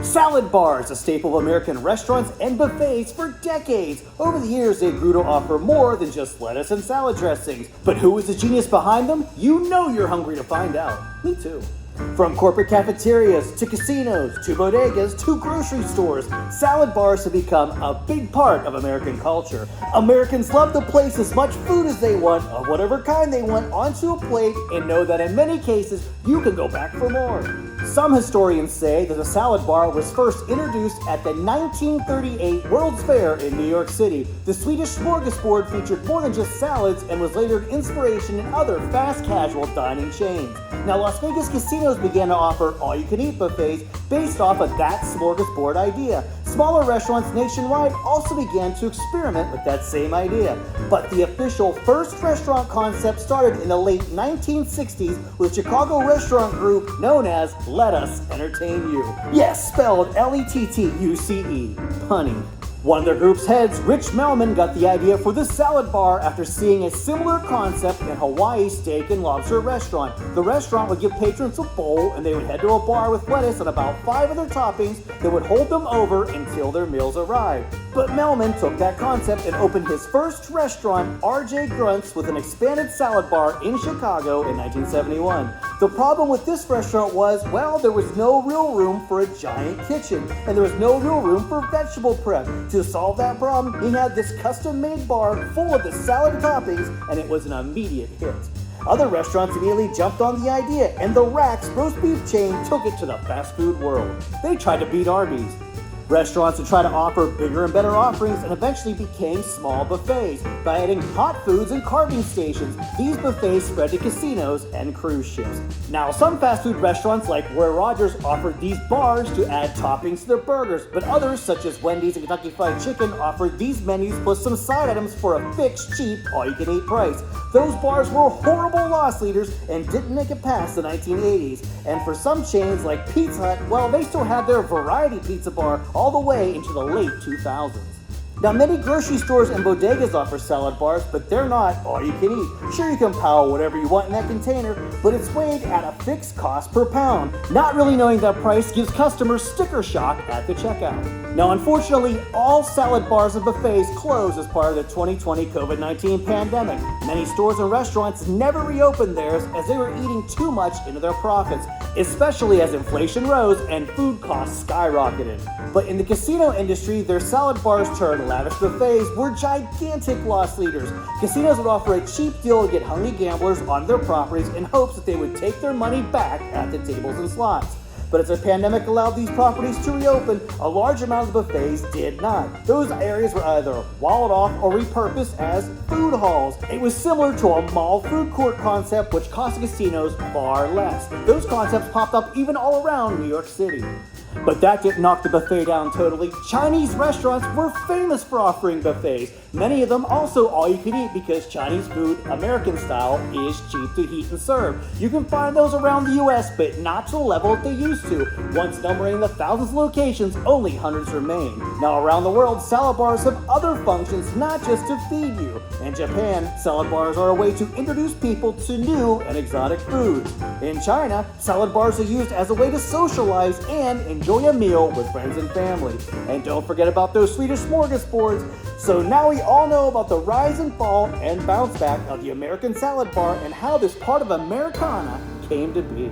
Salad bars, a staple of American restaurants and buffets for decades. Over the years, they grew to offer more than just lettuce and salad dressings. But who was the genius behind them? You know you're hungry to find out. Me too. From corporate cafeterias, to casinos, to bodegas, to grocery stores, salad bars have become a big part of American culture. Americans love to place as much food as they want, of whatever kind they want, onto a plate and know that in many cases, you can go back for more. Some historians say that the salad bar was first introduced at the 1938 World's Fair in New York City. The Swedish smorgasbord featured more than just salads and was later an inspiration in other fast casual dining chains. Now, Las Vegas casinos began to offer all-you-can-eat buffets based off of that smorgasbord idea. Smaller restaurants nationwide also began to experiment with that same idea. But the official first restaurant concept started in the late 1960s with Chicago restaurant group known as Let Us Entertain You. Yes, spelled Lettuce, punny. One of their group's heads, Rich Melman, got the idea for the salad bar after seeing a similar concept in Hawaii's steak and lobster restaurant. The restaurant would give patrons a bowl and they would head to a bar with lettuce and about 5 other toppings that would hold them over until their meals arrived. But Melman took that concept and opened his first restaurant, RJ Grunt's, with an expanded salad bar in Chicago in 1971. The problem with this restaurant was, well, there was no real room for a giant kitchen, and there was no real room for vegetable prep. To solve that problem, he had this custom-made bar full of the salad toppings, and it was an immediate hit. Other restaurants immediately jumped on the idea, and the Rack's roast beef chain took it to the fast food world. They tried to beat Arby's. Restaurants would try to offer bigger and better offerings and eventually became small buffets. By adding hot foods and carving stations, these buffets spread to casinos and cruise ships. Now, some fast food restaurants like Roy Rogers offered these bars to add toppings to their burgers, but others, such as Wendy's and Kentucky Fried Chicken, offered these menus plus some side items for a fixed, cheap, all-you-can-eat price. Those bars were horrible loss leaders and didn't make it past the 1980s. And for some chains like Pizza Hut, well, they still had their variety pizza bar all the way into the late 2000s. Now, many grocery stores and bodegas offer salad bars, but they're not all you can eat. Sure, you can pile whatever you want in that container, but it's weighed at a fixed cost per pound. Not really knowing that price gives customers sticker shock at the checkout. Now, unfortunately, all salad bars and buffets closed as part of the 2020 COVID-19 pandemic. Many stores and restaurants never reopened theirs as they were eating too much into their profits, especially as inflation rose and food costs skyrocketed. But in the casino industry, their salad bars turned lavish buffets were gigantic loss leaders. Casinos would offer a cheap deal to get hungry gamblers onto their properties in hopes that they would take their money back at the tables and slots. But as the pandemic allowed these properties to reopen, a large amount of the buffets did not. Those areas were either walled off or repurposed as food halls. It was similar to a mall food court concept, which cost casinos far less. Those concepts popped up even all around New York City. But that didn't knock the buffet down totally. Chinese restaurants were famous for offering buffets. Many of them also all you can eat because Chinese food, American style, is cheap to heat and serve. You can find those around the US, but not to the level that they used to. Once numbering the thousands of locations, only hundreds remain. Now around the world, salad bars have other functions, not just to feed you. In Japan, salad bars are a way to introduce people to new and exotic foods. In China, salad bars are used as a way to socialize and enjoy a meal with friends and family. And don't forget about those Swedish smorgasbords. So now we all know about the rise and fall and bounce back of the American salad bar and how this part of Americana came to be.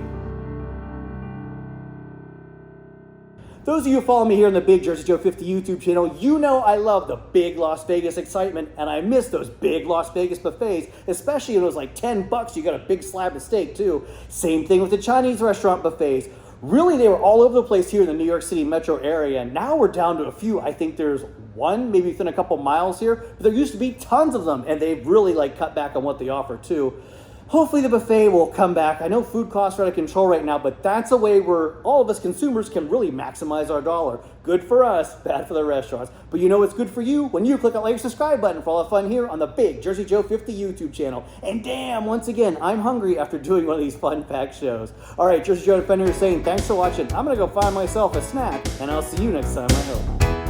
Those of you who follow me here on the Big Jersey Joe 50 YouTube channel, you know I love the big Las Vegas excitement, and I miss those big Las Vegas buffets, especially when it was like $10, you got a big slab of steak too. Same thing with the Chinese restaurant buffets. Really, they were all over the place here in the New York City metro area. Now we're down to a few. I think there's one, maybe within a couple miles here, but there used to be tons of them, and they've really cut back on what they offer too. Hopefully the buffet will come back. I know food costs are out of control right now, but that's a way where all of us consumers can really maximize our dollar. Good for us, bad for the restaurants. But you know what's good for you? When you click that like subscribe button for all the fun here on the Big Jersey Joe 50 YouTube channel. And damn, once again, I'm hungry after doing one of these fun-packed shows. All right, Jersey Joe Defender saying thanks for watching. I'm going to go find myself a snack, and I'll see you next time, I hope.